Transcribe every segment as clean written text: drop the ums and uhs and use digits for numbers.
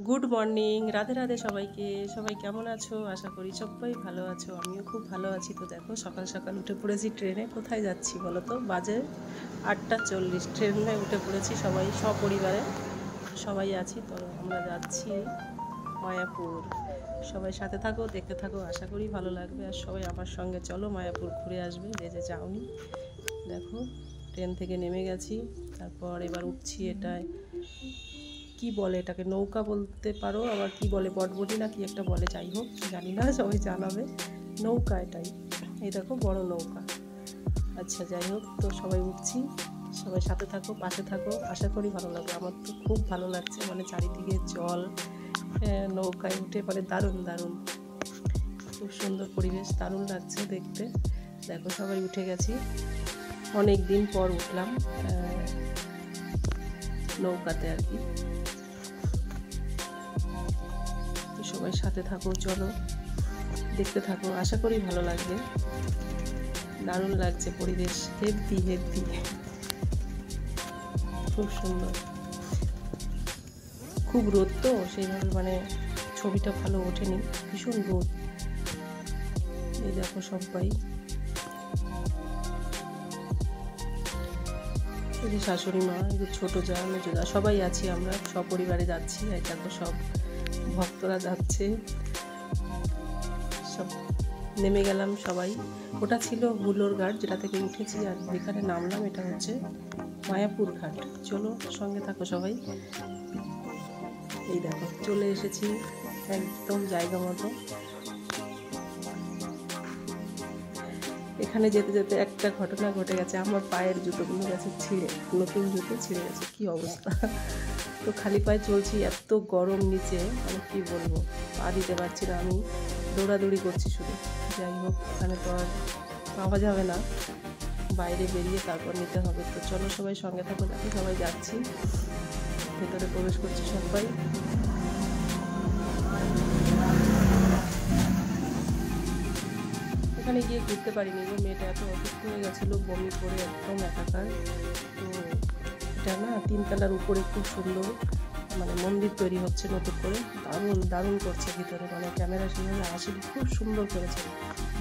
Good morning, Radhe Radhe সবাইকে। সবাই কেমন আছো? আশা করি সবাই ভালো আছো। আমিও খুব ভালো আছি। তো দেখো, সকাল সকাল উঠে পড়েছি ট্রেনে। কোথায় যাচ্ছি বলো তো? বাজে 8টা 40। ট্রেনে উঠে পড়েছি সবাই, সপরিবারে সবাই আছি। তো আমরা যাচ্ছি মায়াপুর। সবাই সাথে থাকো, দেখতে থাকো, আশা করি ভালো লাগবে। আর সবাই আমার সঙ্গে চলো, মায়াপুর ঘুরে আসবে যে যে যাওনি। দেখো, ট্রেন থেকে নেমে গেছি। তারপর এবার উঠছি। এটায় কি বলে, এটাকে নৌকা বলতে পারো, আবার কি বলে বটবটি না কি একটা বলে, যাই হোক জানি না, সবাই জানাবে। নৌকা এটাই, এই দেখো বড় নৌকা। আচ্ছা যাই হোক, তো সবাই উঠছি। সবাই সাথে থাকো, পাশে থাকো, আশা করি ভালো লাগবে। আমার তো খুব ভালো লাগছে, মানে চারিদিকে জল, নৌকায় উঠে পরে দারুণ দারুণ, খুব সুন্দর পরিবেশ, দারুণ লাগছে দেখতে। দেখো সবাই উঠে গেছি, অনেক দিন পর উঠলাম নৌকাতে আর কি। সবাই সাথে থাকো, চলো দেখতে থাকো, আশা করি ভালো লাগবে। দারুণ লাগছে পরিবেশ, হেভি হেভি, খুব সুন্দর। খুব রোদ তো, সেইভাবে মানে ছবিটা ভালো ওঠেনি, ভীষণ রোদ। এই দেখো সবাই, এই যে শাশুড়ি মা, এই যে ছোটো যা, মেজোদা, সবাই আছি আমরা, সপরিবারে যাচ্ছি। এই দেখো সব ভক্তরা যাচ্ছে, সব নেমে গেলাম সবাই। ওটা ছিল হুলোর ঘাট, যেটা থেকে উঠেছি, আর যেখানে নামলাম এটা হচ্ছে মায়াপুর ঘাট। চলো সঙ্গে থাকো সবাই। এই দেখো চলে এসেছি একদম জায়গা মতো। এখানে যেতে যেতে একটা ঘটনা ঘটে গেছে, আমার পায়ের জুতোগুলো গেছে ছিঁড়ে, নতুন জুতো ছিঁড়ে গেছে, কি অবস্থা। তো খালি পায়ে চলছি, এত গরম নিচে, আমি কি বলবো, পা দিতে পারছি না, আমি দৌড়াদৌড়ি করছি শুধু। যাই হোক, এখানে তো আর পাওয়া যাবে না, বাইরে বেরিয়ে তারপর নিতে হবে। তো চলো সবাই সঙ্গে থাকো, দেখো সবাই যাচ্ছি, ভেতরে প্রবেশ করছি সবাই। ওখানে গিয়ে ঘুরতে পারিনি গো, মেয়েটা এত অসুস্থ হয়ে গেছিলো, বমি করে একদম একাকার। তো এটা না 3তলার উপরে খুব সুন্দর মানে মন্দির তৈরি হচ্ছে নতুন করে, দারুণ দারুণ করছে ভিতরে, মানে ক্যামেরা সেভাবে আসেনি, খুব সুন্দর করেছে,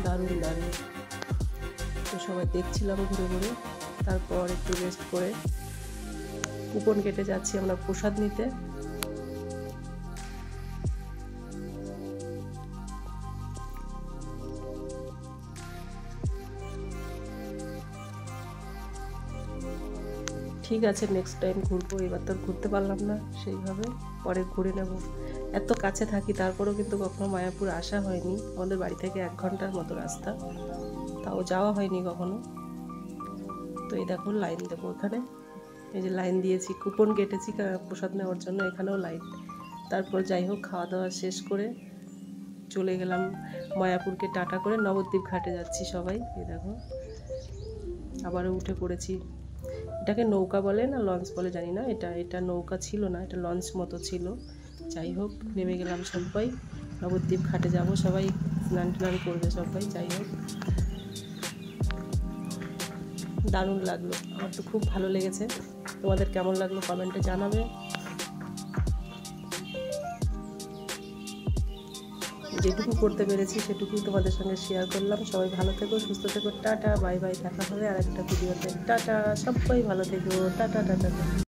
দারুণ দারুণ। তো সবাই দেখছিলাম ঘুরে ঘুরে, তারপর একটু রেস্ট করে কুপন কেটে যাচ্ছি আমরা প্রসাদ নিতে। ঠিক আছে, নেক্সট টাইম ঘুরবো, এবার তো ঘুরতে পারলাম না সেইভাবে, পরে ঘুরে নেব। এত কাছে থাকি তারপরেও কিন্তু কখনো মায়াপুর আসা হয়নি, আমাদের বাড়ি থেকে 1 ঘন্টার মতো রাস্তা, তাও যাওয়া হয়নি কখনো। তো এই দেখো লাইন দেবো ওখানে, এই যে লাইন দিয়েছি, কুপন কেটেছি প্রসাদ নেওয়ার জন্য, এখানেও লাইন। তারপর যাই হোক, খাওয়া দাওয়া শেষ করে চলে গেলাম মায়াপুরকে টাটা করে নবদ্বীপ ঘাটে যাচ্ছি সবাই। এই দেখো আবারও উঠে পড়েছি। এটাকে নৌকা বলে না লঞ্চ বলে জানি না, এটা নৌকা ছিল না, এটা লঞ্চ মতো ছিল। যাই হোক, নেমে গেলাম সবাই, নবদ্বীপ ঘাটে যাব, সবাই স্নান টান করবে সবাই। যাই হোক, দারুণ লাগলো, আমার তো খুব ভালো লেগেছে। তোমাদের কেমন লাগলো কমেন্টে জানাবে। যেটুকু করতে পেরেছি সেটুকুই তোমাদের সঙ্গে শেয়ার করলাম। সবাই ভালো থেকো, সুস্থ থেকো, টাটা বাই বাই, দেখা হবে আর একটা ভিডিওতে। টাটা, সবাই ভালো থেকো, টাটা টাটা।